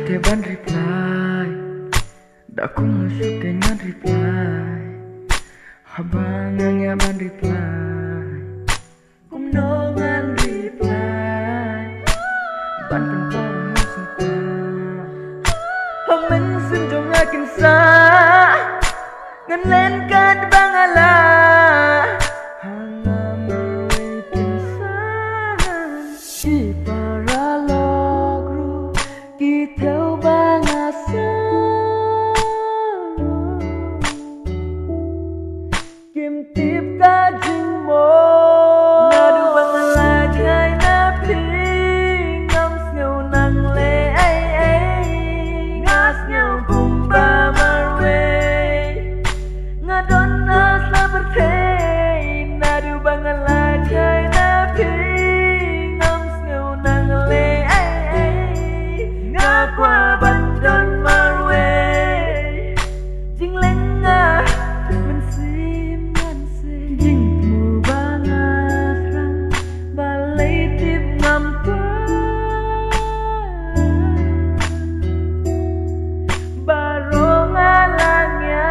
ban reply đã cũng masuk dengan reply Habang ban reply cũng nongan reply ban tentang musuhnya Hamen sendong akin sa ngalen kad bangala hanga may pinsan di para logro kita bangasa kim tip kajing mo nadu bangala kay na pling ngam snow nang le ay ngas nhau kumba marwe ngadon nas la bertay nadu bangala kay na pling ngam snow nang le ay ngakwa bandon marwe jing lenga mensim manse jing mu bangas rang balay tip ngampa barong alangnya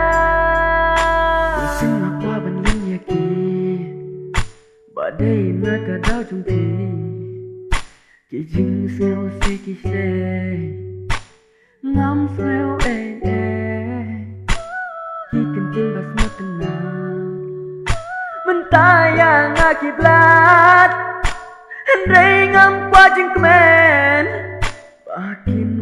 Sing apa ban linya ki badai na ka dao chung thi ki jing seo si ki se ngam seo ki kentin bas mo tenang mentayang akiblat Hendai ngam kwa jing kemen Bakin